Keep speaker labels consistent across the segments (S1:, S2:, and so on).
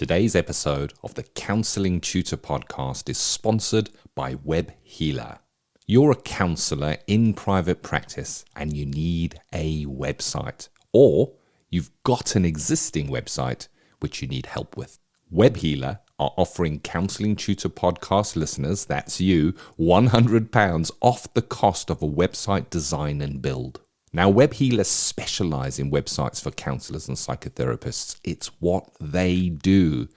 S1: Today's episode of the Counselling Tutor Podcast is sponsored by Web Healer. You're a counsellor in private practice and you need a website, or you've got an existing website which you need help with. Web Healer are offering Counselling Tutor Podcast listeners, that's you, £100 off the cost of a website design and build. Now, Web Healers specialise in websites for counsellors and psychotherapists. It's what they do.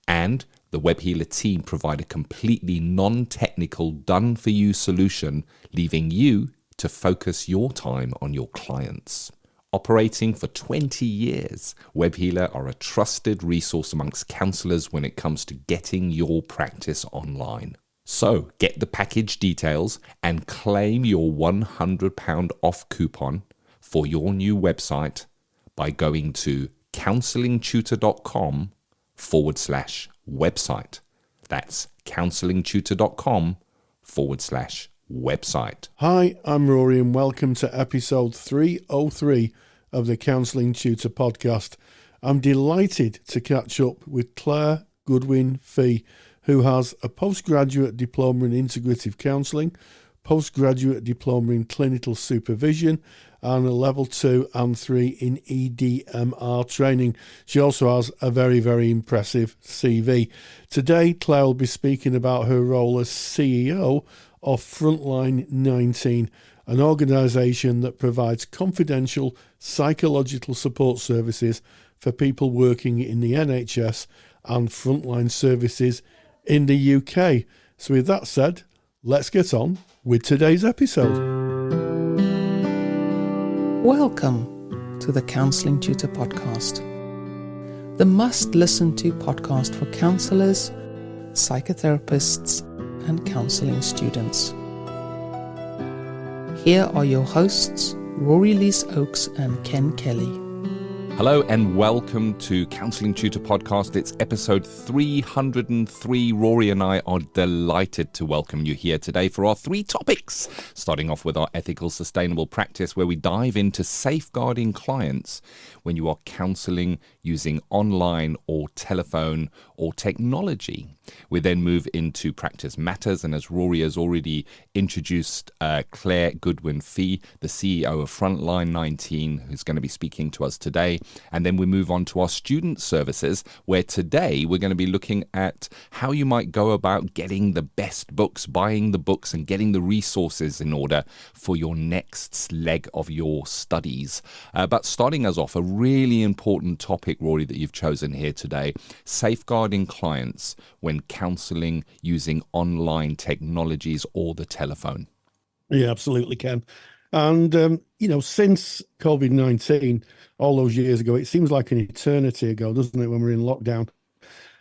S1: And the Web Healer team provide a completely non-technical, done-for-you solution, leaving you to focus your time on your clients. Operating for 20 years, Web Healer are a trusted resource amongst counsellors when it comes to getting your practice online. So get the package details and claim your £100 off coupon for your new website by going to counsellingtutor.com/website. That's counsellingtutor.com/website.
S2: Hi, I'm Rory and welcome to episode 303 of the Counselling Tutor Podcast. I'm delighted to catch up with Claire Goodwin-Fee, who has a postgraduate diploma in integrative counselling, postgraduate diploma in clinical supervision, and a level 2 and 3 in EDMR training. She also has a very, very impressive CV. Today, Claire will be speaking about her role as CEO of Frontline19, an organisation that provides confidential psychological support services for people working in the NHS and frontline services in the UK. So with that said, let's get on with today's episode.
S3: Welcome to the Counselling Tutor Podcast, the must-listen-to podcast for counsellors, psychotherapists, and counselling students. Here are your hosts, Rory Oakes and Ken Kelly.
S1: Hello and welcome to Counselling Tutor Podcast. It's episode 303. Rory and I are delighted to welcome you here today for our 3 topics. Starting off with our ethical sustainable practice, where we dive into safeguarding clients when you are counselling using online or telephone or technology. We then move into Practice Matters, and as Rory has already introduced, Claire Goodwin-Fee, the CEO of Frontline19, who's going to be speaking to us today. And then we move on to our student services, where today we're going to be looking at how you might go about getting the best books, buying the books and getting the resources in order for your next leg of your studies. But starting us off, a really important topic, Rory, that you've chosen here today, safeguarding clients when counselling using online technologies or the telephone.
S2: Yeah, absolutely, Ken. And, since COVID-19, all those years ago, it seems like an eternity ago, doesn't it, when we're in lockdown?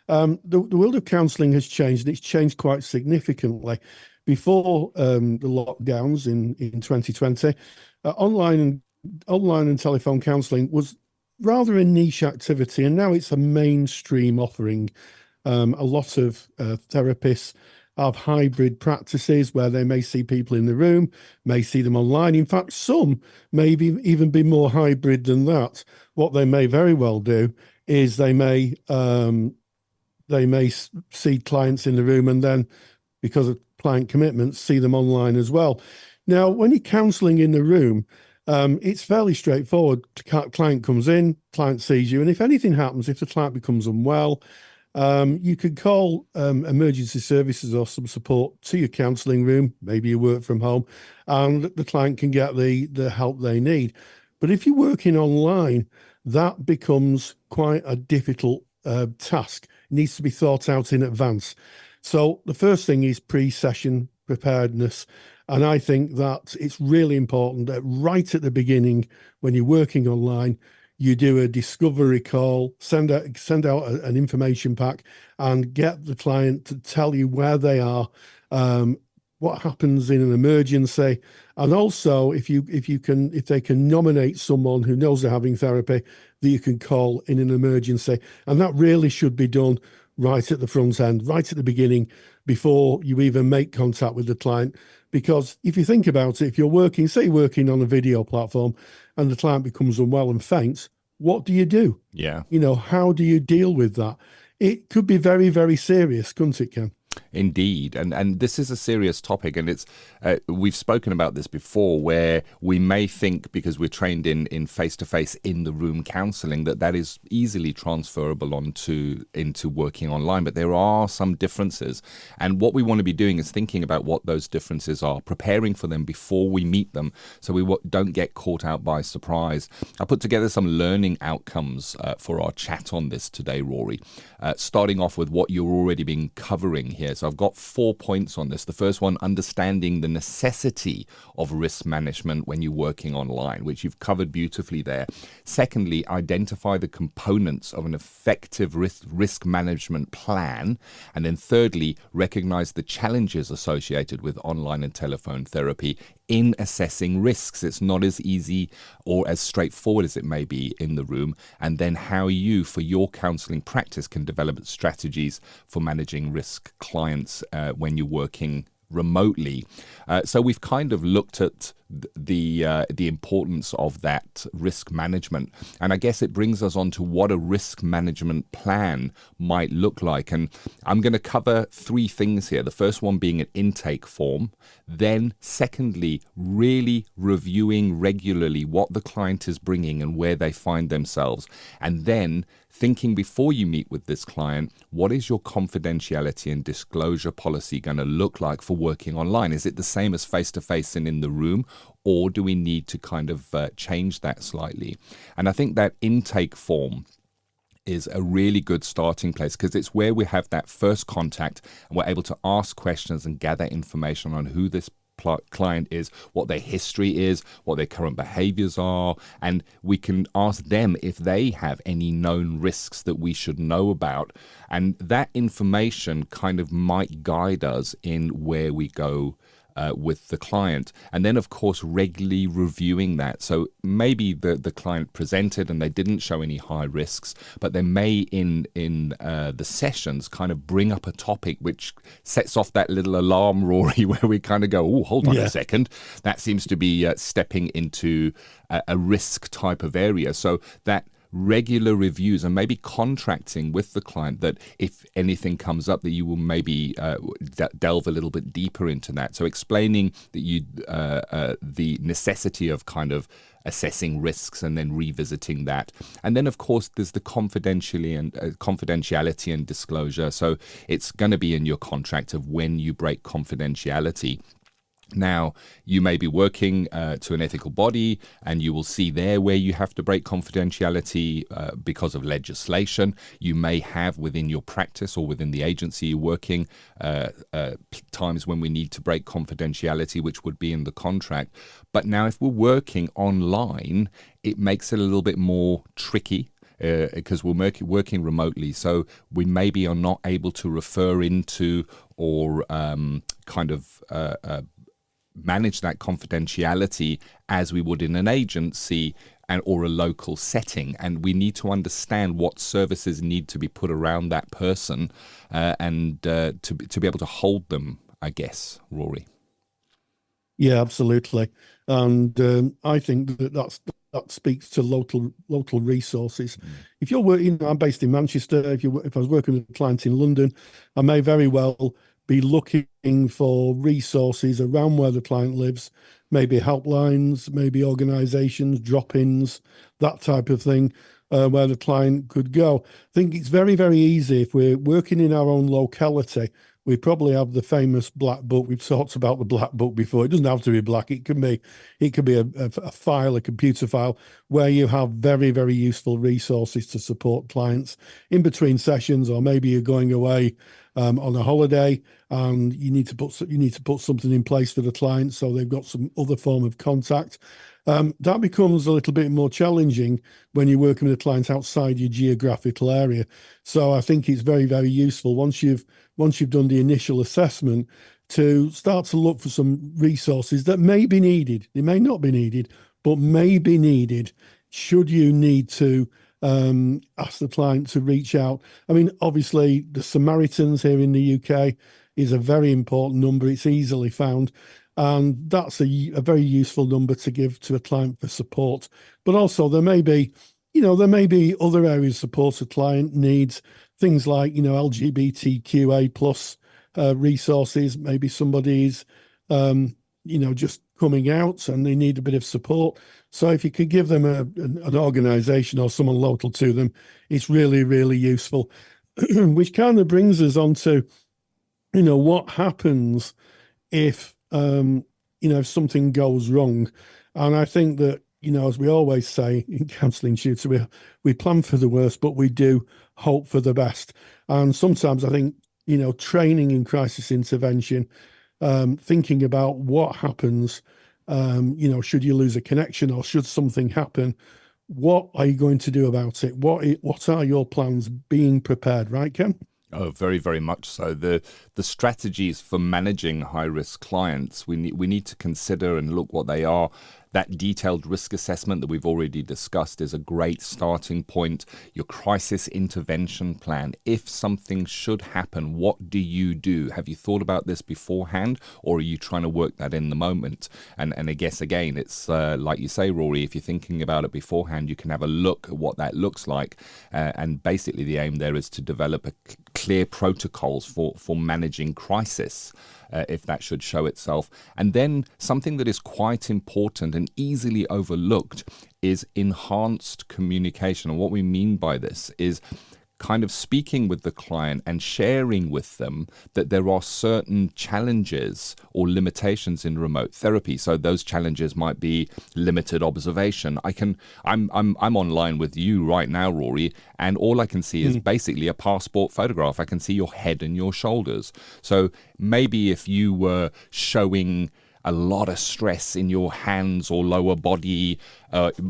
S2: The world of counselling has changed, and it's changed quite significantly. Before the lockdowns in 2020, online and telephone counselling was rather a niche activity, and now it's a mainstream offering. A lot of therapists have hybrid practices where they may see people in the room, may see them online. In fact, some may even be more hybrid than that. What they may very well do is they may see clients in the room and then, because of client commitments, see them online as well. Now, when you're counselling in the room, it's fairly straightforward. Client comes in, client sees you, and if anything happens, if the client becomes unwell, you could call emergency services or some support to your counselling room. Maybe you work from home, and the client can get the help they need. But if you're working online, that becomes quite a difficult task. It needs to be thought out in advance. So the first thing is pre-session preparedness. And I think that it's really important that right at the beginning, when you're working online, you do a discovery call, send out an information pack, and get the client to tell you where they are, what happens in an emergency, and also if they can nominate someone who knows they're having therapy that you can call in an emergency. And that really should be done right at the front end, right at the beginning, before you even make contact with the client. Because if you think about it, if you're working on a video platform and the client becomes unwell and faints, what do you do?
S1: Yeah.
S2: How do you deal with that? it could be very, very serious, couldn't it, Ken?
S1: Indeed, and this is a serious topic, and it's we've spoken about this before, where we may think because we're trained in face-to-face in the room counselling that is easily transferable into working online, but there are some differences, and what we want to be doing is thinking about what those differences are, preparing for them before we meet them, so we don't get caught out by surprise. I put together some learning outcomes for our chat on this today, Rory, starting off with what you're already been covering here. So I've got 4 points on this. The first one, understanding the necessity of risk management when you're working online, which you've covered beautifully there. Secondly, identify the components of an effective risk management plan. And then thirdly, recognize the challenges associated with online and telephone therapy in assessing risks. It's not as easy or as straightforward as it may be in the room. And then how you, for your counselling practice, can develop strategies for managing risk clients when you're working remotely. So we've kind of looked at the importance of that risk management, and I guess it brings us on to what a risk management plan might look like. And I'm going to cover 3 things here. The first one being an intake form, then secondly, really reviewing regularly what the client is bringing and where they find themselves, and then thinking before you meet with this client, what is your confidentiality and disclosure policy going to look like for working online? Is it the same as face-to-face and in the room, or do we need to kind of change that slightly? And I think that intake form is a really good starting place, because it's where we have that first contact and we're able to ask questions and gather information on who this client is, what their history is, what their current behaviors are, and we can ask them if they have any known risks that we should know about, and that information kind of might guide us in where we go with the client. And then of course regularly reviewing that. So maybe the client presented and they didn't show any high risks, but they may in the sessions kind of bring up a topic which sets off that little alarm, Rory, where we kind of go, oh, hold on a second, that seems to be stepping into a risk type of area. So that regular reviews and maybe contracting with the client, that if anything comes up that you will maybe delve a little bit deeper into that. So explaining that you the necessity of kind of assessing risks and then revisiting that. And then of course there's the confidentiality and disclosure. So it's going to be in your contract of when you break confidentiality. Now, you may be working to an ethical body, and you will see there where you have to break confidentiality because of legislation. You may have within your practice or within the agency you're working times when we need to break confidentiality, which would be in the contract. But now if we're working online, it makes it a little bit more tricky, because we're working remotely, so we maybe are not able to refer into or manage that confidentiality as we would in an agency or a local setting. And we need to understand what services need to be put around that person and to be able to hold them, I guess, Rory.
S2: Yeah, absolutely. And I think that speaks to local resources. If you're working, I'm based in Manchester. If I was working with a client in London, I may very well be looking for resources around where the client lives, maybe helplines, maybe organisations, drop-ins, that type of thing, where the client could go. I think it's very, very easy if we're working in our own locality. We probably have the famous black book. We've talked about the black book before. It doesn't have to be black. It could be a file, a computer file, where you have very, very useful resources to support clients in between sessions, or maybe you're going away on a holiday and you need to put something in place for the client so they've got some other form of contact. That becomes a little bit more challenging when you're working with a client outside your geographical area. So I think it's very, very useful once you've done the initial assessment to start to look for some resources that may be needed. They may not be needed, but may be needed should you need to ask the client to reach out. I mean, obviously, the Samaritans here in the UK is a very important number. It's easily found. And that's a very useful number to give to a client for support. But also there may be other areas of support a client needs, things like, LGBTQA plus resources. Maybe somebody's, just coming out and they need a bit of support. So if you could give them an organization or someone local to them, it's really, really useful. Which kind of brings us on to, what happens if, if something goes wrong. And I think that, as we always say in Counselling Tutor, we plan for the worst, but we do hope for the best. And sometimes I think, training in crisis intervention, thinking about what happens, should you lose a connection or should something happen, what are you going to do about it? What are your plans? Being prepared, right, Ken?
S1: Oh, very, very much so. The strategies for managing high-risk clients, we need to consider and look what they are. That detailed risk assessment that we've already discussed is a great starting point. Your crisis intervention plan. If something should happen, what do you do? Have you thought about this beforehand, or are you trying to work that in the moment? And I guess, again, it's like you say, Rory, if you're thinking about it beforehand, you can have a look at what that looks like. And basically the aim there is to develop clear protocols for managing crisis. If that should show itself. And then something that is quite important and easily overlooked is enhanced communication. And what we mean by this is kind of speaking with the client and sharing with them that there are certain challenges or limitations in remote therapy. So those challenges might be limited observation. I'm online with you right now, Rory, and all I can see is basically a passport photograph. I can see your head and your shoulders. So maybe if you were showing a lot of stress in your hands or lower body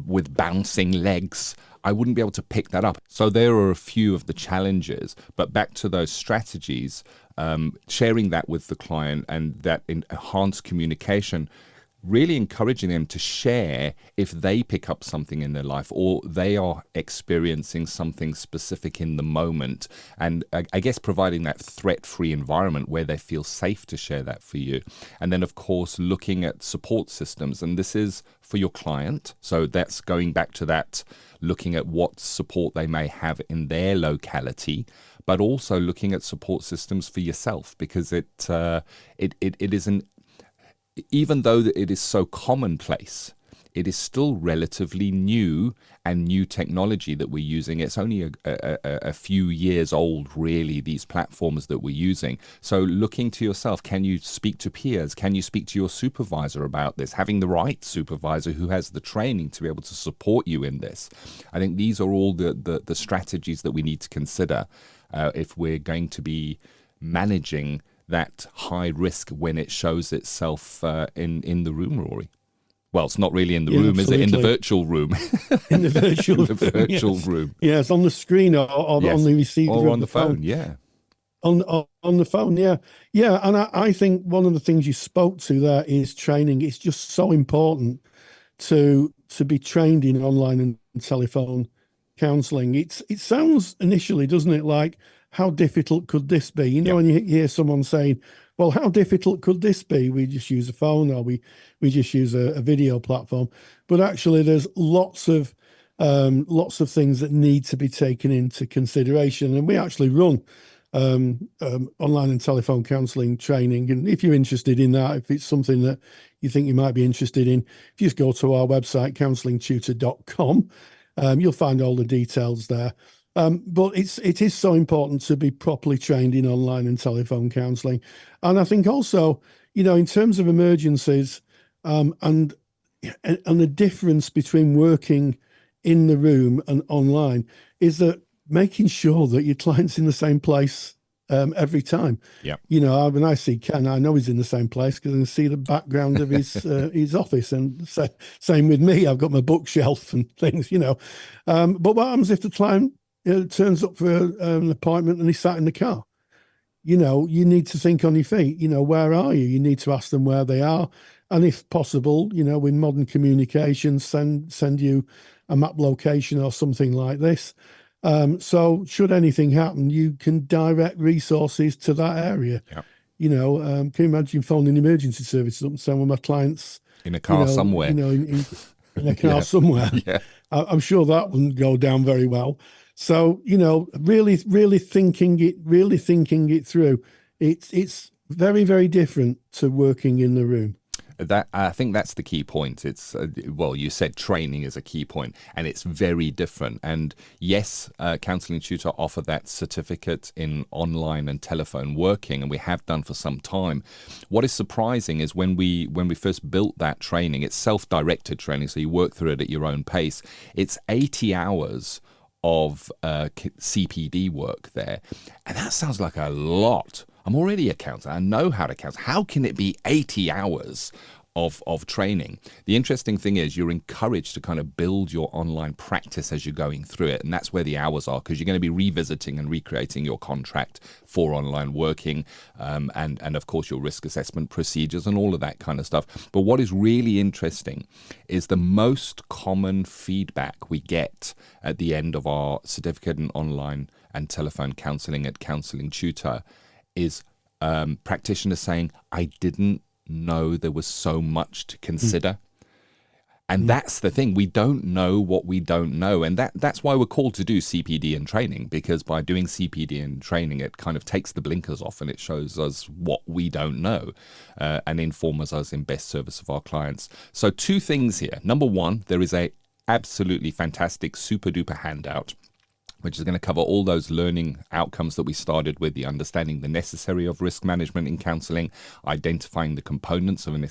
S1: with bouncing legs, I wouldn't be able to pick that up. So there are a few of the challenges, but back to those strategies, sharing that with the client and that enhanced communication, really encouraging them to share if they pick up something in their life or they are experiencing something specific in the moment. And I guess providing that threat-free environment where they feel safe to share that for you. And then, of course, looking at support systems. And this is for your client. So that's going back to that, looking at what support they may have in their locality, but also looking at support systems for yourself, because it isn't, even though it is so commonplace, it is still relatively new and new technology that we're using. It's only a few years old, really, these platforms that we're using. So looking to yourself, can you speak to peers? Can you speak to your supervisor about this? Having the right supervisor who has the training to be able to support you in this. I think these are all the strategies that we need to consider if we're going to be managing that high risk when it shows itself in the room, Rory. Well, it's not really in the room, absolutely. Is it? In the virtual room.
S2: In the virtual,
S1: in the virtual room.
S2: Yes, on the screen or on the receiver
S1: or on
S2: of
S1: the phone. Yeah.
S2: On the phone, yeah. Yeah, and I think one of the things you spoke to there is training. It's just so important to be trained in online and telephone counselling. It sounds initially, doesn't it, like, how difficult could this be? You know, when you hear someone saying, well, how difficult could this be? We just use a phone or we just use a video platform. But actually, there's lots of things that need to be taken into consideration. And we actually run online and telephone counselling training. And if you're interested in that, if it's something that you think you might be interested in, if you just go to our website, counsellingtutor.com, you'll find all the details there. But it is so important to be properly trained in online and telephone counselling. And I think also, in terms of emergencies and the difference between working in the room and online is that making sure that your client's in the same place every time.
S1: Yeah.
S2: When I see Ken, I know he's in the same place because I can see the background of his office. And same with me. I've got my bookshelf and things, But what happens if the client turns up for an appointment and he's sat in the car? You need to think on your feet. Where are you? You need to ask them where they are. And if possible, with modern communications, send you a map location or something like this. So should anything happen, you can direct resources to that area. Yeah. Can you imagine phoning the emergency service up and saying, well, my client's
S1: in a car somewhere.
S2: In a car somewhere.
S1: Yeah.
S2: I'm sure that wouldn't go down very well. So, really thinking it through. It's very, very different to working in the room.
S1: That I think that's the key point. It's you said training is a key point, and it's very different. And yes, Counselling Tutor offer that certificate in online and telephone working, and we have done for some time. What is surprising is when we first built that training, it's self-directed training, so you work through it at your own pace. It's 80 hours of CPD work there, and that sounds like a lot. I'm already a counsellor. I know how to counsel. How can it be 80 hours of training? The interesting thing is you're encouraged to kind of build your online practice as you're going through it. And that's where the hours are, because you're going to be revisiting and recreating your contract for online working and of course, your risk assessment procedures and all of that kind of stuff. But what is really interesting is the most common feedback we get at the end of our certificate in online and telephone counselling at Counselling Tutor is practitioners saying, I didn't know there was so much to consider. And that's the thing. We don't know what we don't know. And that's why we're called to do CPD and training, because by doing CPD and training, it kind of takes the blinkers off and it shows us what we don't know and informs us in best service of our clients. So 2 things here. Number 1, there is a absolutely fantastic super duper handout which is going to cover all those learning outcomes that we started with, the understanding the necessary of risk management in counselling, identifying the components of an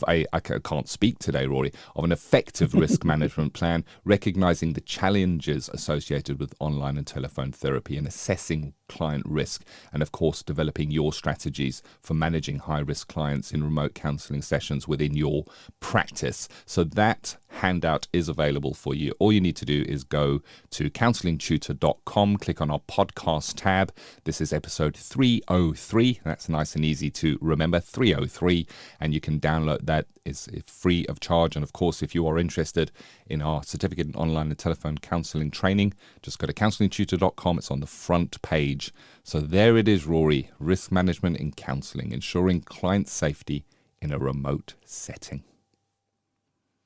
S1: I can't speak today, Rory, of an effective risk management plan, recognising the challenges associated with online and telephone therapy and assessing client risk, and of course developing your strategies for managing high-risk clients in remote counselling sessions within your practice. So that handout is available for you. All you need to do is go to counsellingtutor.com, click on our podcast tab. This is episode 303. That's nice and easy to remember, 303, and you can download that. It's free of charge. And of course, if you are interested in our certificate in online and telephone counselling training, just go to counsellingtutor.com. It's on the front page. So there it is, Rory. Risk management in counselling, ensuring client safety in a remote setting.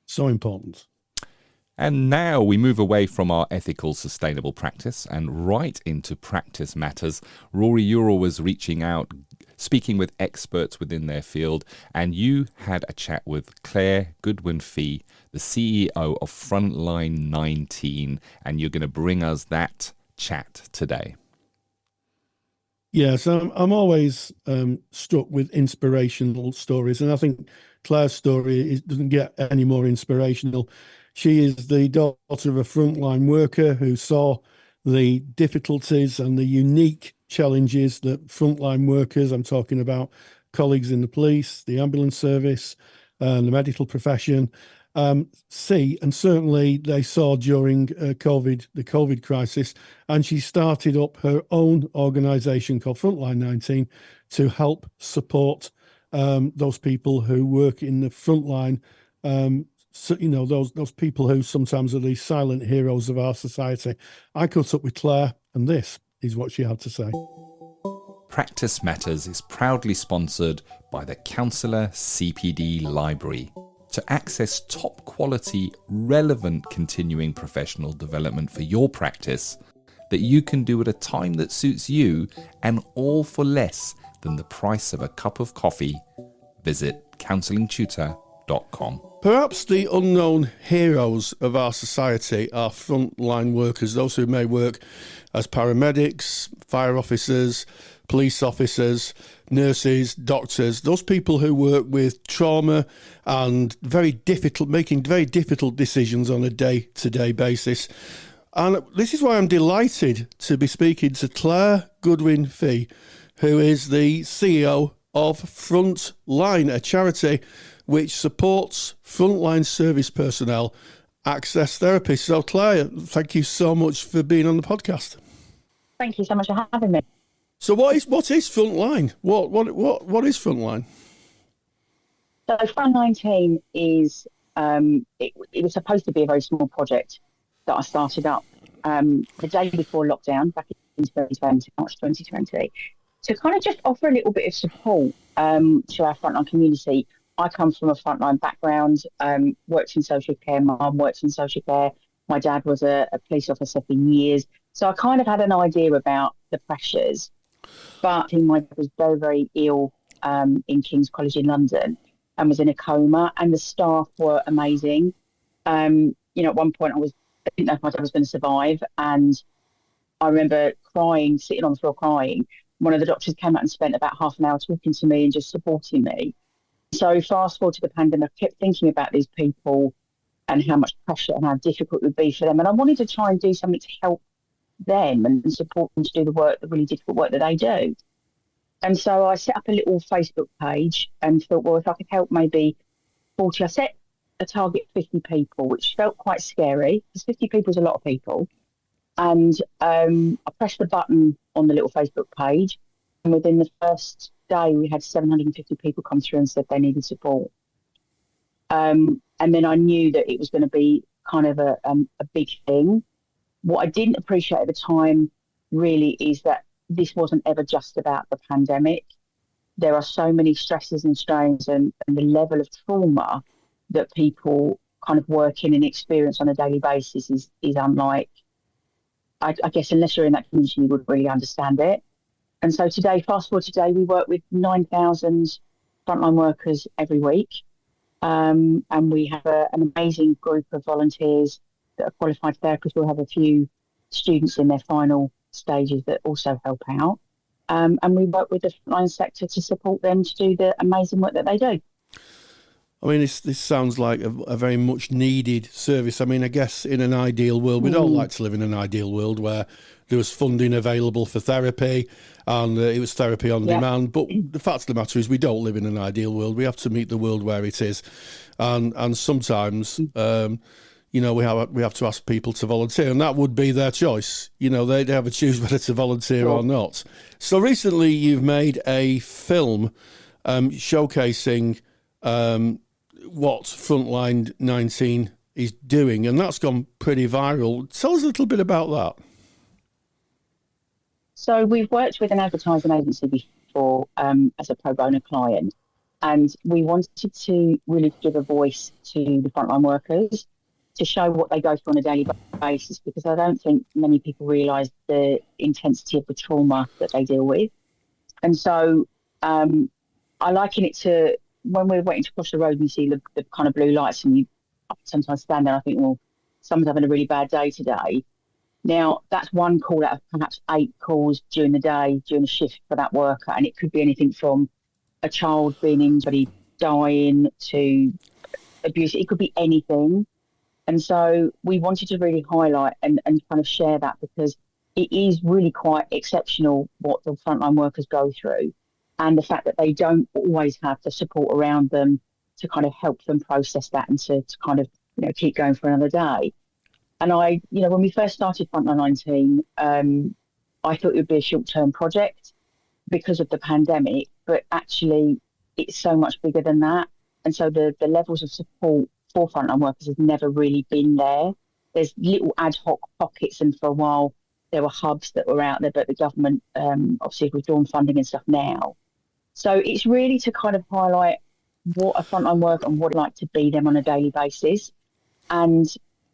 S2: So important.
S1: And now we move away from our ethical, sustainable practice and right into practice matters. Rory, you're always reaching out, speaking with experts within their field, and you had a chat with Claire Goodwin-Fee, the CEO of Frontline19, and you're going to bring us that chat today.
S2: Yes, I'm always struck with inspirational stories, and I think Claire's story doesn't get any more inspirational. She is the daughter of a frontline worker who saw the difficulties and the unique challenges that frontline workers, I'm talking about colleagues in the police, the ambulance service, the medical profession, see, and certainly they saw during the COVID crisis, and she started up her own organisation called Frontline19 to help support those people who work in the frontline. So, those people who sometimes are the silent heroes of our society. I caught up with Claire, and this is what she had to say.
S1: Practice Matters is proudly sponsored by the Counsellor CPD Library. To access top quality, relevant continuing professional development for your practice that you can do at a time that suits you, and all for less than the price of a cup of coffee, visit counsellingtutor.com.
S2: Perhaps the unknown heroes of our society are frontline workers, those who may work as paramedics, fire officers, police officers, nurses, doctors, those people who work with trauma and making very difficult decisions on a day-to-day basis. And this is why I'm delighted to be speaking to Claire Goodwin-Fee, who is the CEO of Frontline, a charity which supports frontline service personnel access therapy. So Claire, thank you so much for being on the podcast.
S4: Thank you so much for having me.
S2: So what is Frontline? What is Frontline?
S4: So Frontline19 is it was supposed to be a very small project that I started up the day before lockdown back in 2020, March 2020, to kind of just offer a little bit of support to our frontline community. I come from a frontline background, worked in social care, my mum worked in social care, My dad was a police officer for years. So I kind of had an idea about the pressures. But I think my dad was very, very ill in King's College in London and was in a coma, and the staff were amazing. At one point I didn't know if my dad was going to survive, and I remember crying, sitting on the floor crying. One of the doctors came out and spent about half an hour talking to me and just supporting me. So fast forward to the pandemic, I kept thinking about these people and how much pressure and how difficult it would be for them. And I wanted to try and do something to help them and support them to do the really difficult work that they do. And so I set up a little Facebook page and thought, well, if I could help maybe 40, I set a target 50 people, which felt quite scary because 50 people is a lot of people. And I pressed the button on the little Facebook page, and within the first day, we had 750 people come through and said they needed support. And then I knew that it was going to be kind of a big thing. What I didn't appreciate at the time really is that this wasn't ever just about the pandemic. There are so many stresses and strains, and the level of trauma that people kind of work in and experience on a daily basis is unlike, I guess, unless you're in that community, you wouldn't really understand it. And so fast forward today, we work with 9,000 frontline workers every week. And we have an amazing group of volunteers that are qualified therapists. We'll have a few students in their final stages that also help out. And we work with the frontline sector to support them to do the amazing work that they do.
S2: I mean, this sounds like a very much needed service. I mean, I guess in an ideal world, we'd all like to live in an ideal world where there was funding available for therapy and it was therapy on demand. But the fact of the matter is we don't live in an ideal world. We have to meet the world where it is. And sometimes, we have to ask people to volunteer, and that would be their choice. They have to choose whether to volunteer or not. So recently you've made a film showcasing what Frontline19 is doing, and that's gone pretty viral. Tell us a little bit about that.
S4: So we've worked with an advertising agency before as a pro bono client, and we wanted to really give a voice to the frontline workers to show what they go through on a daily basis, because I don't think many people realise the intensity of the trauma that they deal with. And so I liken it to when we're waiting to cross the road and you see the kind of blue lights, and you sometimes stand there and I think, well, someone's having a really bad day today. Now, that's one call out of perhaps 8 calls during the day, during a shift for that worker. And it could be anything from a child being injured, dying, to abuse. It could be anything. And so we wanted to really highlight and kind of share that, because it is really quite exceptional what the frontline workers go through, and the fact that they don't always have the support around them to kind of help them process that and to kind of, keep going for another day. And when we first started Frontline19, I thought it would be a short-term project because of the pandemic, but actually it's so much bigger than that. And so the levels of support for frontline workers has never really been there. There's little ad hoc pockets, and for a while there were hubs that were out there, but the government obviously have withdrawn funding and stuff now. So it's really to kind of highlight what a frontline worker and what it's like to be them on a daily basis. And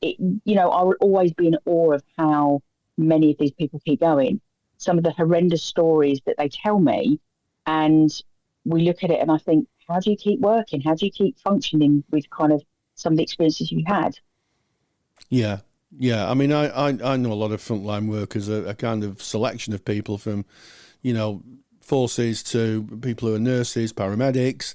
S4: I will always be in awe of how many of these people keep going. Some of the horrendous stories that they tell me, and we look at it and I think, how do you keep working? How do you keep functioning with kind of some of the experiences you had?
S2: Yeah. I mean, I know a lot of frontline workers, a kind of selection of people from, forces to people who are nurses, paramedics,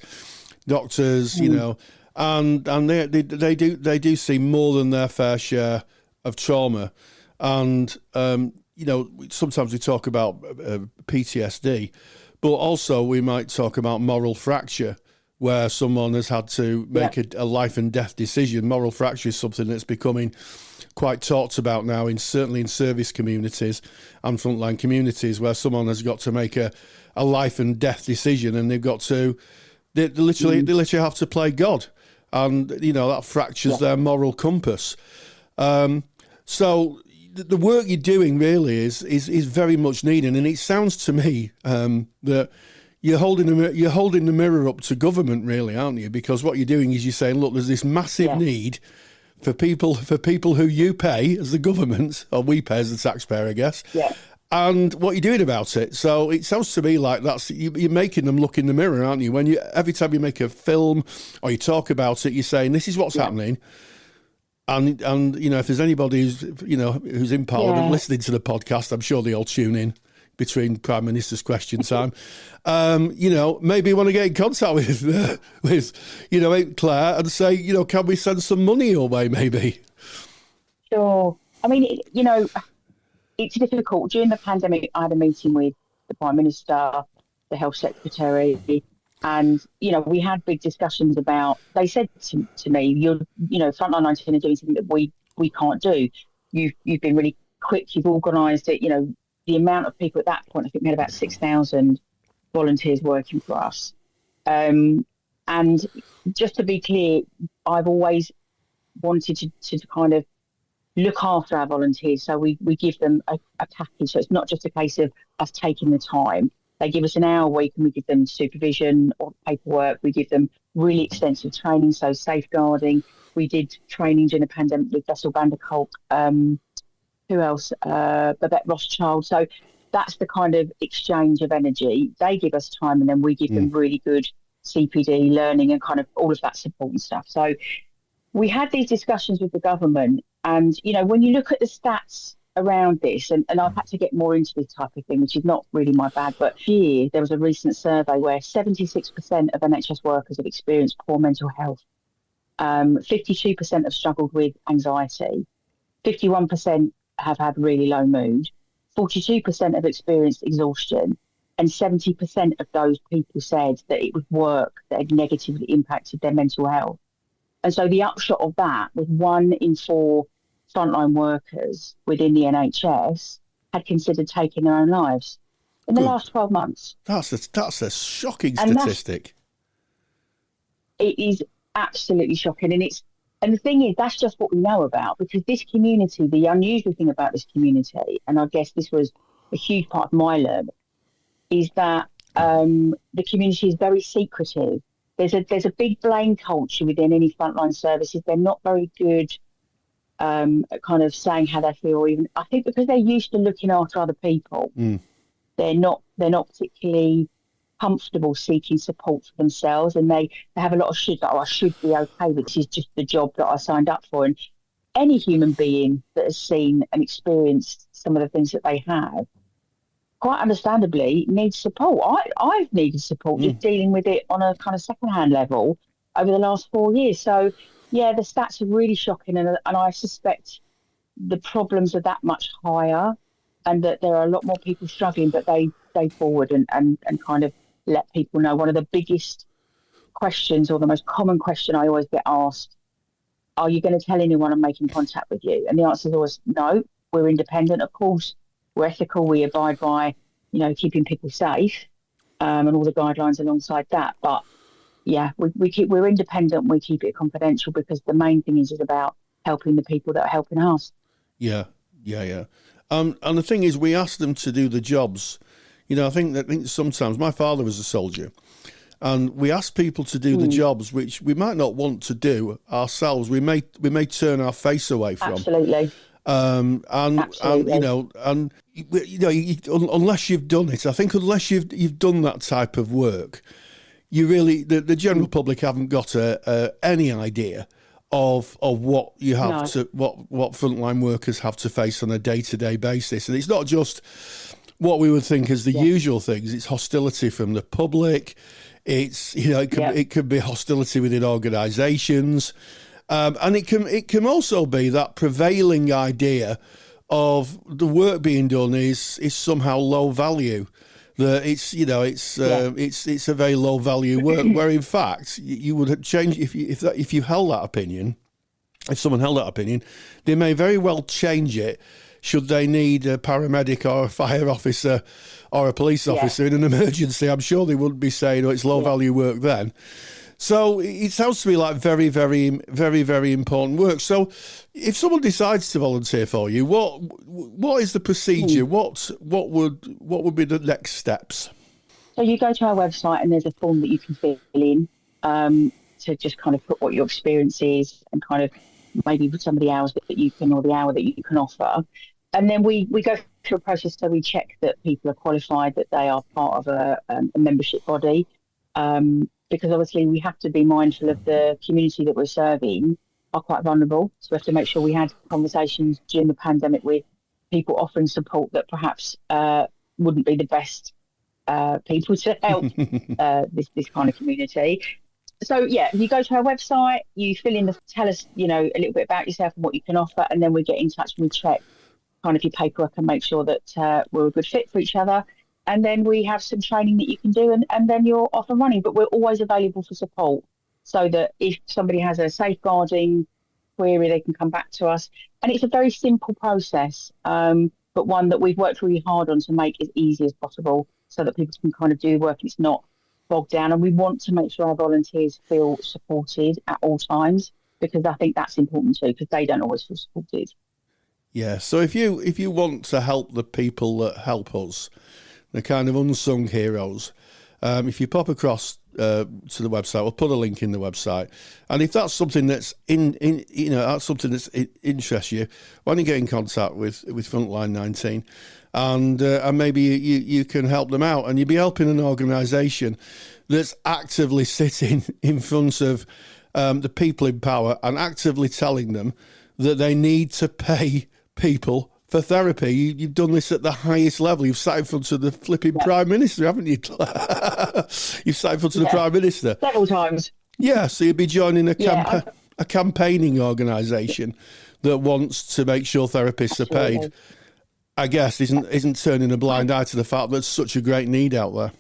S2: doctors, and they do see more than their fair share of trauma. And, sometimes we talk about PTSD, but also we might talk about moral fracture, where someone has had to make a life and death decision. Moral fracture is something that's becoming quite talked about now, certainly in service communities and frontline communities, where someone has got to make a life and death decision, and they've got to, they literally have to play God, and that fractures their moral compass. So the work you're doing really is very much needed, and it sounds to me that you're holding the mirror up to government, really, aren't you? Because what you're doing is you're saying, look, there's this massive need for people who you pay as the government, or we pay as the taxpayer, I guess.
S4: Yeah.
S2: And what you're doing about it. So it sounds to me like you're making them look in the mirror, aren't you? When every time you make a film or you talk about it, you're saying this is what's happening. And if there's anybody who's in Parliament listening to the podcast, I'm sure they all tune in between Prime Minister's question time. Maybe you want to get in contact with Claire and say, can we send some money your way, maybe?
S4: Sure. I mean, it's difficult. During the pandemic, I had a meeting with the Prime Minister, the Health Secretary, and, we had big discussions about, they said to me, Frontline19 are doing something that we can't do. You've been really quick, you've organised it, the amount of people at that point, I think we had about 6,000 volunteers working for us. And just to be clear, I've always wanted to kind of look after our volunteers. So we give them a package. So it's not just a case of us taking the time. They give us an hour a week and we give them supervision or paperwork. We give them really extensive training, so safeguarding. We did training during the pandemic with Vessel van der Kolk. Who else? Babette Rothschild. So that's the kind of exchange of energy. They give us time and then we give them really good CPD learning and kind of all of that support and stuff. So we had these discussions with the government and, when you look at the stats around this, and I've had to get more into this type of thing, which is not really my bag, but here there was a recent survey where 76% of NHS workers have experienced poor mental health. 52% have struggled with anxiety. 51% have had really low mood. 42% have experienced exhaustion. And 70% of those people said that it was work that had negatively impacted their mental health. And so the upshot of that was 1 in 4 frontline workers within the NHS had considered taking their own lives in the last 12 months.
S2: That's a shocking statistic.
S4: It is absolutely shocking. And the thing is, that's just what we know about, because this community, the unusual thing about this community, and I guess this was a huge part of my learning, is that the community is very secretive. There's a big blame culture within any frontline services. They're not very good at kind of saying how they feel, or even, I think because they're used to looking after other people, they're not particularly comfortable seeking support for themselves, and they have a lot of should, I should be okay, which is just the job that I signed up for. And any human being that has seen and experienced some of the things that they have, quite understandably, needs support. I've needed support just dealing with it on a kind of second-hand level over the last 4 years. So, yeah, the stats are really shocking, and I suspect the problems are that much higher, and that there are a lot more people struggling, but they stay forward and kind of let people know. One of the biggest questions, or the most common question I always get asked, are you going to tell anyone I'm making contact with you? And the answer is always no. We're independent, of course. We're ethical. We abide by, keeping people safe, and all the guidelines alongside that. But yeah, we're independent. We keep it confidential because the main thing is about helping the people that are helping us. Yeah.
S2: And the thing is, we ask them to do the jobs. I think sometimes my father was a soldier, and we ask people to do the jobs which we might not want to do ourselves. We may turn our face away from.
S4: Absolutely.
S2: Unless you've done it, I think unless you've done that type of work, you really the general public haven't got any idea of what you have to what frontline workers have to face on a day-to-day basis. And it's not just what we would think as the usual things. It's hostility from the public. It's it could be hostility within organisations. And it can also be that prevailing idea of the work being done is somehow low value. That it's a very low value work. Where in fact you would change if you held that opinion. If someone held that opinion, they may very well change it. Should they need a paramedic or a fire officer or a police officer in an emergency, I'm sure they wouldn't be saying, "Oh, it's low value work." Then. So it sounds to me like very, very, very, very important work. So if someone decides to volunteer for you, what is the procedure? What would be the next steps?
S4: So you go to our website and there's a form that you can fill in to just kind of put what your experience is and kind of maybe some of the hours that you can, or the hour that you can offer. And then we go through a process, so we check that people are qualified, that they are part of a membership body, because obviously we have to be mindful of the community that we're serving are quite vulnerable. So we have to make sure we had conversations during the pandemic with people offering support that perhaps wouldn't be the best people to help this kind of community. So yeah, you go to our website, you tell us, a little bit about yourself and what you can offer, and then we get in touch and we check kind of your paperwork and make sure that we're a good fit for each other. And then we have some training that you can do, and then you're off and running. But we're always available for support, so that if somebody has a safeguarding query, they can come back to us. And it's a very simple process, but one that we've worked really hard on to make as easy as possible, so that people can kind of do the work and it's not bogged down. And we want to make sure our volunteers feel supported at all times, because I think that's important too, because they don't always feel supported.
S2: Yeah, so if you want to help the people that help us, the kind of unsung heroes, if you pop across to the website, we'll put a link in the website, and if that's something that's interests you, why don't you get in contact with Frontline19, and maybe you can help them out, and you'll be helping an organisation that's actively sitting in front of the people in power and actively telling them that they need to pay people for therapy. You've done this at the highest level. You've sat in front of the flipping Prime Minister, haven't you? You've sat in front of the Prime Minister
S4: several times.
S2: Yeah, so you'd be joining a campaigning organisation that wants to make sure therapists are paid. I guess isn't turning a blind eye to the fact that there's such a great need out there.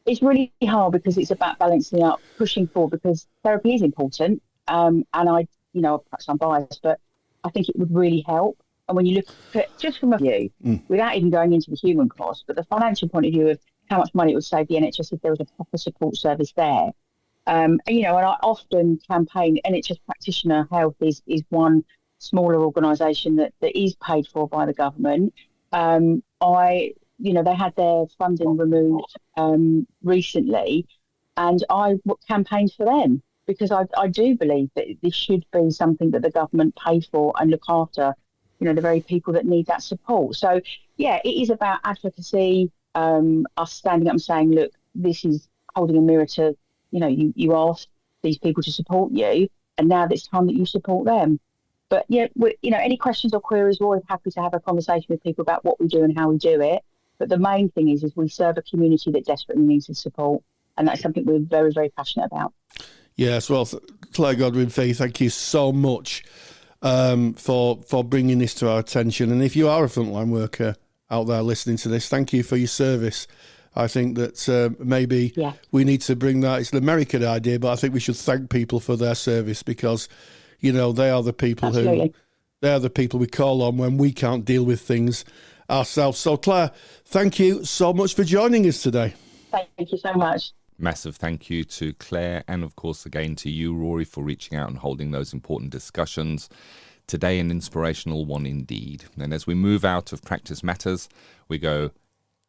S4: It's really hard, because it's about balancing up, pushing forward, because therapy is important. And I, perhaps I'm biased, but I think it would really help. And when you look at it just from a view, without even going into the human cost, but the financial point of view of how much money it would save the NHS if there was a proper support service there. And I often campaign, NHS practitioner health is one smaller organisation that is paid for by the government. They had their funding removed recently, and I campaigned for them, because I do believe that this should be something that the government pay for and look after, the very people that need that support. So, yeah, it is about advocacy, us standing up and saying, look, this is holding a mirror to, you asked these people to support you, and now it's time that you support them. But, yeah, any questions or queries, we're always happy to have a conversation with people about what we do and how we do it. But the main thing is we serve a community that desperately needs the support, and that's something we're very, very passionate about. Yes,
S2: well, Claire Goodwin-Fee, thank you so much for bringing this to our attention. And if you are a frontline worker out there listening to this, thank you for your service. I think that maybe we need to bring that. It's an American idea, but I think we should thank people for their service, because, they are the people we call on when we can't deal with things ourselves. So, Claire, thank you so much for joining us today.
S4: Thank you so much.
S1: Massive thank you to Claire, and of course again to you, Rory, for reaching out and holding those important discussions. Today, an inspirational one indeed. And as we move out of Practice Matters, we go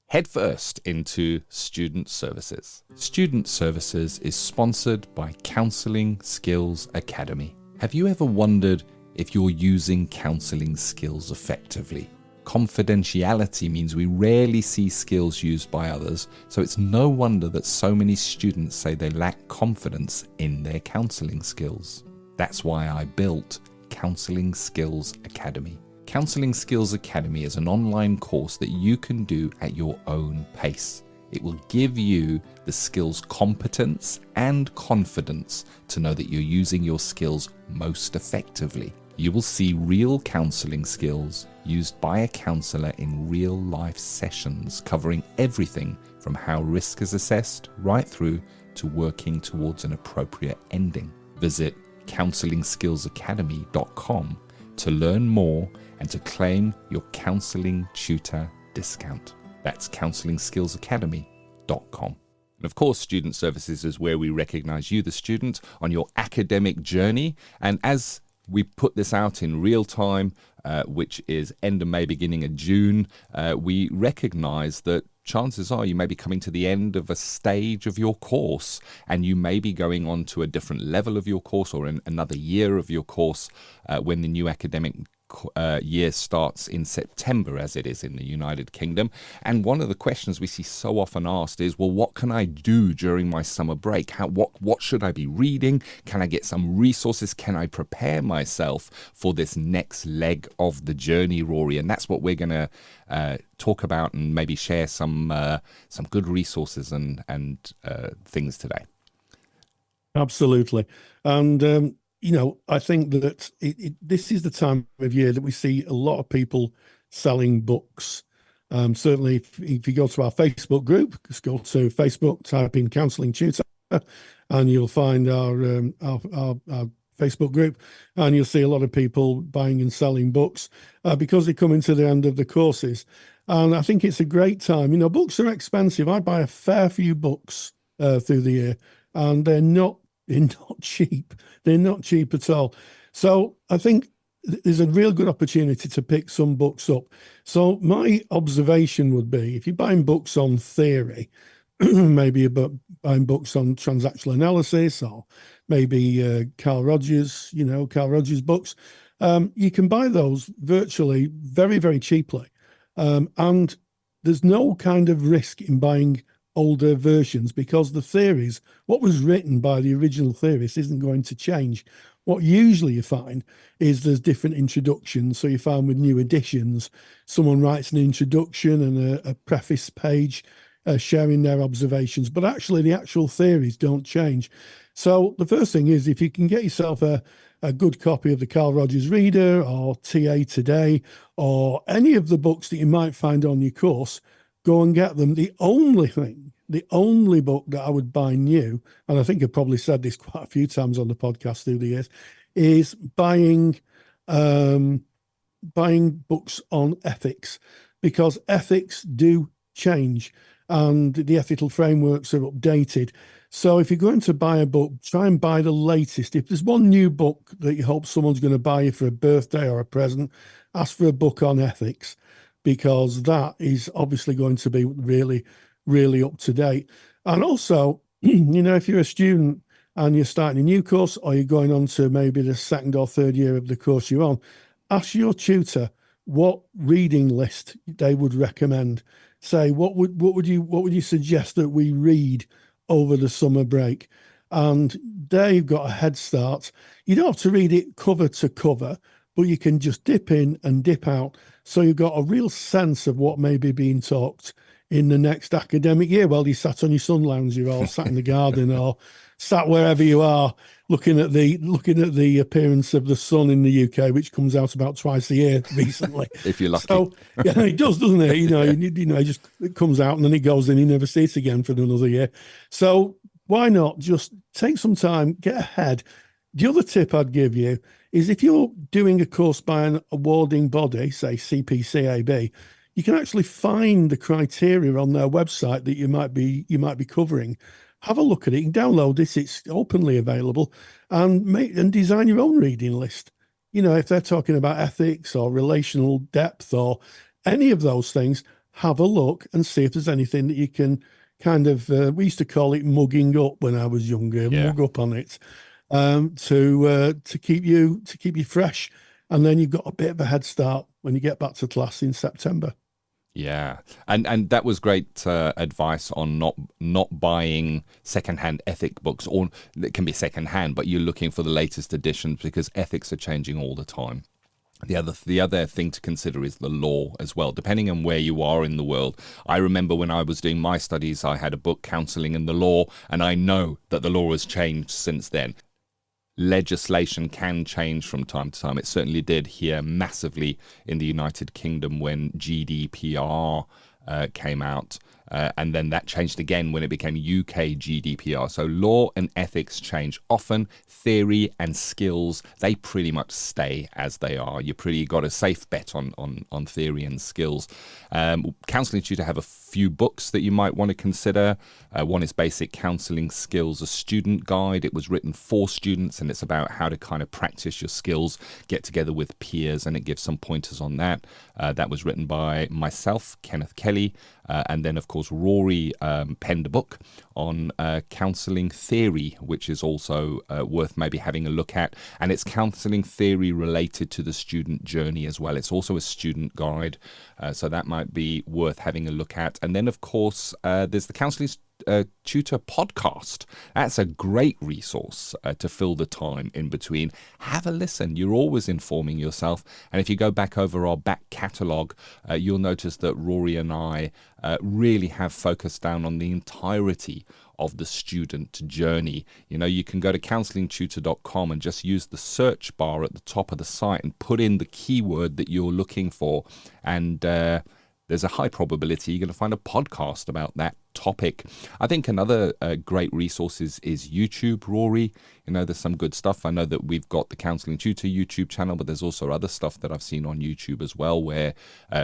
S1: headfirst into Student Services. Student Services is sponsored by Counselling Skills Academy. Have you ever wondered if you're using counselling skills effectively? Confidentiality means we rarely see skills used by others, so it's no wonder that so many students say they lack confidence in their counselling skills. That's why I built Counselling Skills Academy. Counselling Skills Academy is an online course that you can do at your own pace. It will give you the skills competence and confidence to know that you're using your skills most effectively. You will see real counselling skills used by a counsellor in real life sessions, covering everything from how risk is assessed right through to working towards an appropriate ending. Visit counselingskillsacademy.com to learn more and to claim your counselling tutor discount. That's counselingskillsacademy.com. And of course, Student Services is where we recognise you, the student, on your academic journey. And as we put this out in real time, which is end of May, beginning of June, we recognise that chances are you may be coming to the end of a stage of your course, and you may be going on to a different level of your course or in another year of your course when the new academic year starts in September, as it is in the United Kingdom. And one of the questions we see so often asked is, well, what can I do during my summer break? What should I be reading? Can I get some resources? Can I prepare myself for this next leg of the journey, Rory? And that's what we're going to talk about, and maybe share some good resources and things today.
S2: Absolutely. And I think that this is the time of year that we see a lot of people selling books. Certainly, if you go to our Facebook group, just go to Facebook, type in Counselling Tutor, and you'll find our Facebook group, and you'll see a lot of people buying and selling books because they're coming to the end of the courses. And I think it's a great time. Books are expensive. I buy a fair few books through the year, and they're not cheap. They're not cheap at all. So I think there's a real good opportunity to pick some books up. So my observation would be, if you're buying books on theory, maybe you're buying books on transactional analysis, or maybe Carl Rogers books, you can buy those virtually very, very cheaply. And there's no kind of risk in buying older versions, because the theories, what was written by the original theorist, isn't going to change. What usually you find is there's different introductions. So you find with new editions, someone writes an introduction and a preface page sharing their observations, but actually the actual theories don't change. So the first thing is, if you can get yourself a good copy of the Carl Rogers Reader or TA Today, or any of the books that you might find on your course, go and get them. The only book that I would buy new, and I think I've probably said this quite a few times on the podcast through the years, is buying books on ethics, because ethics do change and the ethical frameworks are updated. So if you're going to buy a book, try and buy the latest. If there's one new book that you hope someone's going to buy you for a birthday or a present, ask for a book on ethics, because that is obviously going to be really, really up to date. And also, if you're a student and you're starting a new course, or you're going on to maybe the second or third year of the course you're on, ask your tutor what reading list they would recommend. Say, what would you suggest that we read over the summer break? And there you've got a head start. You don't have to read it cover to cover, but you can just dip in and dip out. So you've got a real sense of what may be being taught in the next academic year while you sat on your sun lounger, or sat in the garden, or sat wherever you are, looking at the appearance of the sun in the UK, which comes out about twice a year recently.
S1: If you're lucky.
S2: So yeah, it does, doesn't it? It comes out and then it goes in, you never see it again for another year. So why not just take some time, get ahead. The other tip I'd give you is, if you're doing a course by an awarding body, say CPCAB, you can actually find the criteria on their website that you might be covering. Have a look at it. You can download this; it's openly available, and design your own reading list. If they're talking about ethics or relational depth or any of those things, have a look and see if there's anything that you can kind of. We used to call it mugging up when I was younger. Yeah. Mug up on it. To keep you fresh, and then you've got a bit of a head start when you get back to class in September.
S1: Yeah, and that was great advice on not buying secondhand ethic books, or it can be secondhand, but you're looking for the latest editions, because ethics are changing all the time. The other thing to consider is the law as well, depending on where you are in the world. I remember when I was doing my studies, I had a book, Counselling and the Law, and I know that the law has changed since then. Legislation can change from time to time. It certainly did here massively in the United Kingdom when GDPR came out. And then that changed again when it became UK GDPR. So law and ethics change often. Theory and skills, they pretty much stay as they are. You pretty got a safe bet on theory and skills. Counselling Tutor have a few books that you might want to consider. One is Basic Counselling Skills, a student guide. It was written for students, and it's about how to kind of practice your skills, get together with peers, and it gives some pointers on that. That was written by myself, Kenneth Kelly, and then of course, Rory penned a book on counselling theory, which is also worth maybe having a look at. And it's counselling theory related to the student journey as well. It's also a student guide, so that might be worth having a look at. And then, of course, there's the Counselling Tutor Podcast. That's a great resource to fill the time in between. Have a listen. You're always informing yourself. And if you go back over our back catalogue, you'll notice that Rory and I really have focused down on the entirety of the student journey. You know, you can go to counsellingtutor.com and just use the search bar at the top of the site and put in the keyword that you're looking for. And there's a high probability you're going to find a podcast about that topic. I think another great resource is YouTube, Rory. You know, there's some good stuff. I know that we've got the Counselling Tutor YouTube channel, but there's also other stuff that I've seen on YouTube as well, where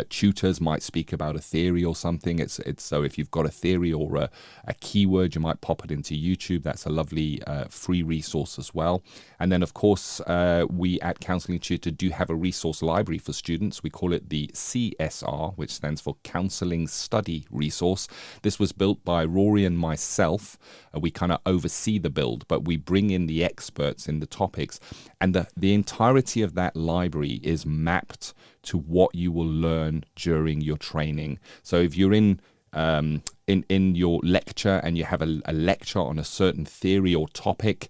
S1: tutors might speak about a theory or something. It's so if you've got a theory or a keyword, you might pop it into YouTube. That's a lovely free resource as well. And then, of course, we at Counselling Tutor do have a resource library for students. We call it the CSR, which stands for Counselling Study Resource. This was built by Rory and myself. We kind of oversee the build, but we bring in the experts in the topics, and the entirety of that library is mapped to what you will learn during your training. So if you're in your lecture and you have a lecture on a certain theory or topic,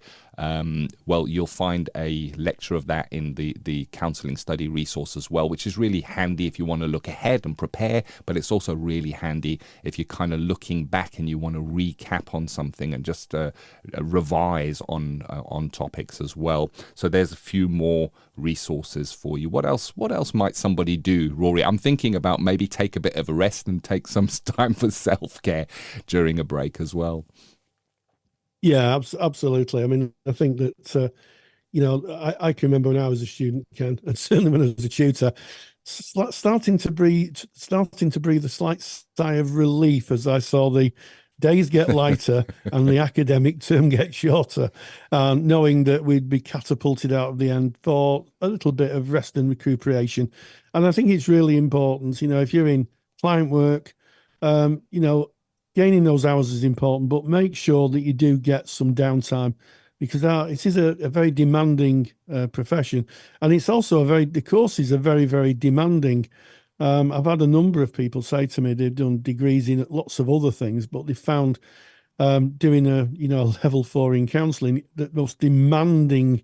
S1: well, you'll find a lecture of that in the counselling study resource as well, which is really handy if you want to look ahead and prepare, but it's also really handy if you're kind of looking back and you want to recap on something and just revise on topics as well. So there's a few more resources for you. What else might somebody do, Rory? I'm thinking about maybe take a bit of a rest and take some time for self-care during a break as well.
S2: Yeah, absolutely. I mean, I think that, I can remember when I was a student, Ken, and certainly when I was a tutor, starting to breathe a slight sigh of relief as I saw the days get lighter and the academic term get shorter, knowing that we'd be catapulted out of the end for a little bit of rest and recuperation. And I think it's really important, if you're in client work, gaining those hours is important, but make sure that you do get some downtime, because it is a very demanding profession, and it's also the courses are very, very demanding. I've had a number of people say to me they've done degrees in lots of other things, but they found doing a level 4 in counselling the most demanding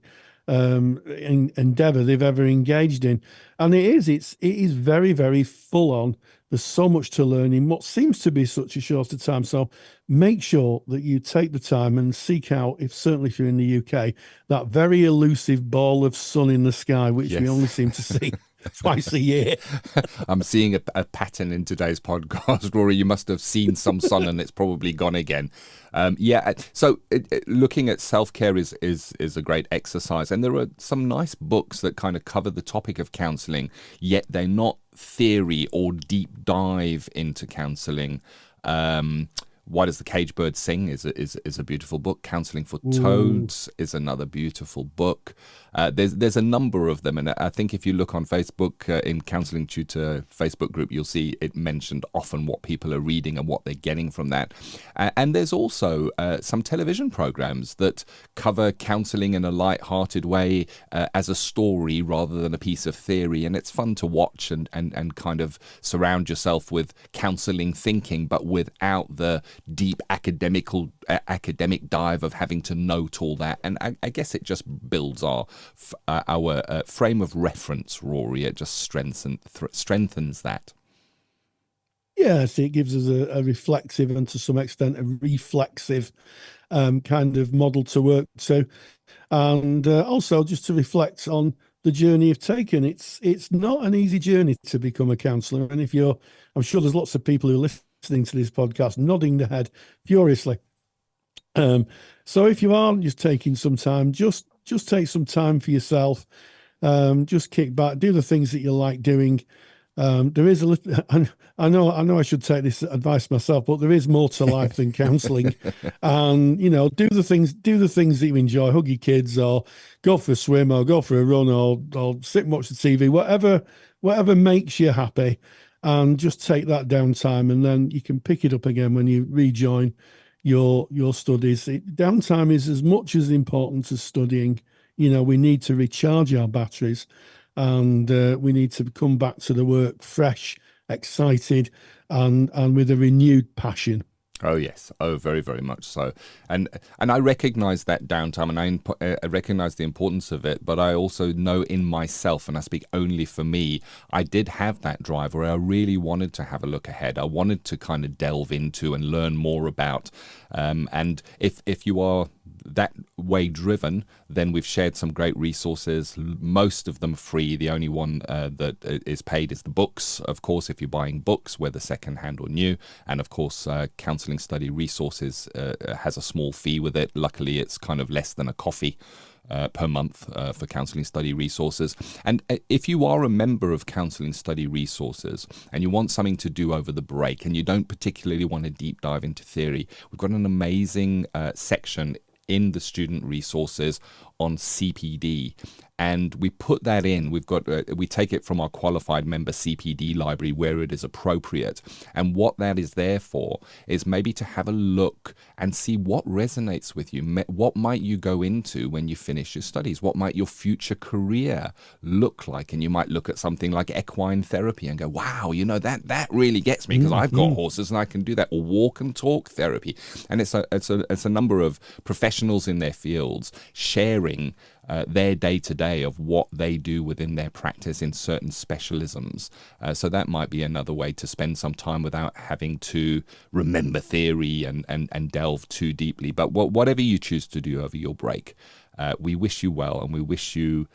S2: endeavour they've ever engaged in, and it is very, very full on. There's so much to learn in what seems to be such a shorter time. So make sure that you take the time and seek out, certainly if you're in the UK, that very elusive ball of sun in the sky, which we only seem to see twice a year.
S1: I'm seeing a pattern in today's podcast, Rory. You must have seen some sun and it's probably gone again. So looking at self-care is a great exercise, and there are some nice books that kind of cover the topic of counselling, yet they're not theory or deep dive into counselling. Why Does the Cage Bird Sing is a beautiful book. Counselling for Toads is another beautiful book. There's a number of them, and I think if you look on Facebook in Counselling Tutor Facebook group, you'll see it mentioned often what people are reading and what they're getting from that. And there's also some television programs that cover counselling in a light-hearted way as a story rather than a piece of theory, and it's fun to watch and kind of surround yourself with counselling thinking, but without the deep academic dive of having to note all that. And I guess it just builds our frame of reference, Rory. It just strengthens that.
S2: Yes, it gives us a reflexive and to some extent a reflexive kind of model to work to, and also just to reflect on the journey you've taken. It's not an easy journey to become a counsellor, and I'm sure there's lots of people who are listening to this podcast nodding their head furiously. So if you are just taking some time, just take some time for yourself. Just kick back, do the things that you like doing. There is a little. I know I should take this advice myself, but there is more to life than counselling. And do the things that you enjoy. Hug your kids, or go for a swim, or go for a run, or sit and watch the TV. Whatever makes you happy. and just take that downtime, and then you can pick it up again when you rejoin your studies. Downtime is as much as important as studying. We need to recharge our batteries, and we need to come back to the work fresh, excited, and with a renewed passion.
S1: Oh yes, oh very, very much so, and I recognise that downtime, and I recognise the importance of it. But I also know in myself, and I speak only for me, I did have that drive where I really wanted to have a look ahead. I wanted to kind of delve into and learn more about. And if you are that way driven, then we've shared some great resources, most of them free. The only one that is paid is the books, of course, if you're buying books, whether second hand or new. And of course, Counselling Study Resources has a small fee with it. Luckily, it's kind of less than a coffee per month for Counselling Study Resources. And if you are a member of Counselling Study Resources and you want something to do over the break and you don't particularly want to deep dive into theory, we've got an amazing section in the student resources on CPD, and we put that in. We take it from our qualified member CPD library where it is appropriate, and what that is there for is maybe to have a look and see what resonates with you. What might you go into when you finish your studies? What might your future career look like? And you might look at something like equine therapy and go, wow, that really gets me because I've got horses and I can do that. Or walk and talk therapy, and it's a number of professionals in their fields sharing their day-to-day of what they do within their practice in certain specialisms. So that might be another way to spend some time without having to remember theory and delve too deeply. But whatever you choose to do over your break, we wish you well, and we wish you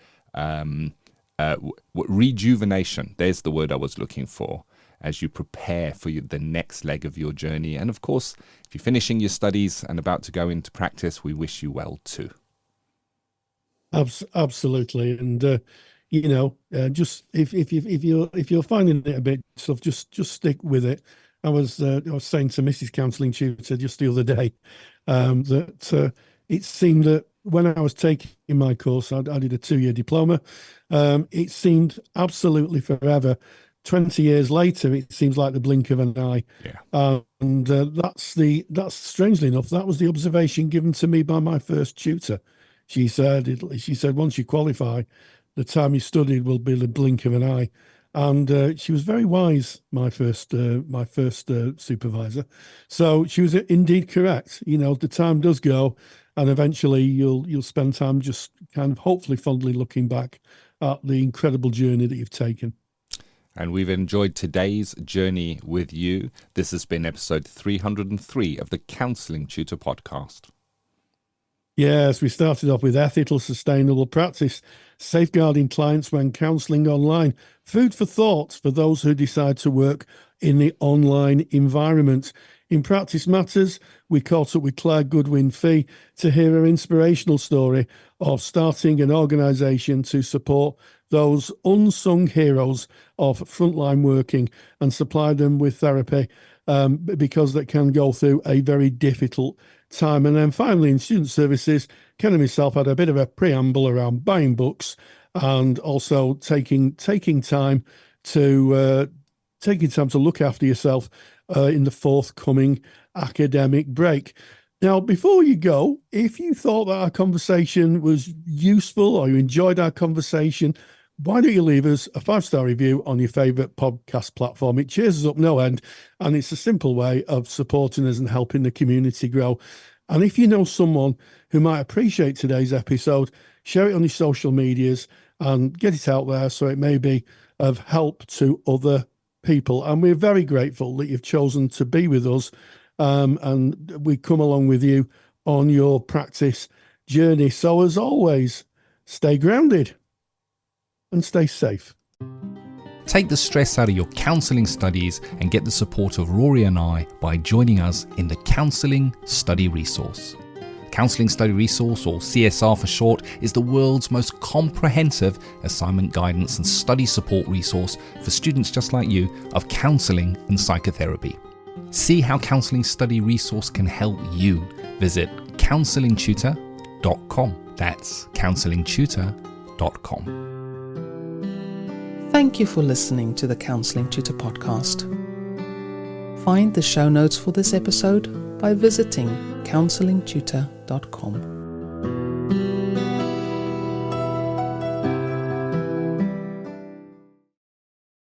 S1: rejuvenation. There's the word I was looking for, as you prepare for the next leg of your journey. And of course, if you're finishing your studies and about to go into practice, we wish you well too.
S2: Absolutely, and just if you're finding it a bit tough, just stick with it. I was saying to Mrs. Counselling Tutor just the other day that it seemed that when I was taking my course, I did a 2-year diploma. It seemed absolutely forever. 20 years later, it seems like the blink of an eye. Yeah. And that's strangely enough, that was the observation given to me by my first tutor. She said, once you qualify, the time you studied will be the blink of an eye. And she was very wise, my first supervisor. So she was indeed correct. The time does go, and eventually you'll spend time just kind of hopefully fondly looking back at the incredible journey that you've taken.
S1: And we've enjoyed today's journey with you. This has been episode 303 of the Counselling Tutor Podcast.
S2: Yes, we started off with ethical, sustainable practice, safeguarding clients when counselling online, food for thought for those who decide to work in the online environment. In Practice Matters, we caught up with Claire Goodwin-Fee to hear her inspirational story of starting an organisation to support those unsung heroes of frontline working and supply them with therapy because they can go through a very difficult time. And then finally, in student services, Ken and myself had a bit of a preamble around buying books and also taking time to look after yourself in the forthcoming academic break. Now, before you go, if you thought that our conversation was useful or you enjoyed our conversation, why don't you leave us a 5-star review on your favourite podcast platform? It cheers us up no end, and it's a simple way of supporting us and helping the community grow. And if you know someone who might appreciate today's episode, share it on your social medias and get it out there so it may be of help to other people. And we're very grateful that you've chosen to be with us, and we come along with you on your practice journey. So as always, stay grounded and stay safe.
S3: Take the stress out of your counselling studies and get the support of Rory and I by joining us in the Counselling Study Resource. Counselling Study Resource, or CSR for short, is the world's most comprehensive assignment guidance and study support resource for students just like you of counselling and psychotherapy. See how Counselling Study Resource can help you. Visit counsellingtutor.com. That's counsellingtutor.com.
S5: Thank you for listening to the Counselling Tutor Podcast. Find the show notes for this episode by visiting counsellingtutor.com.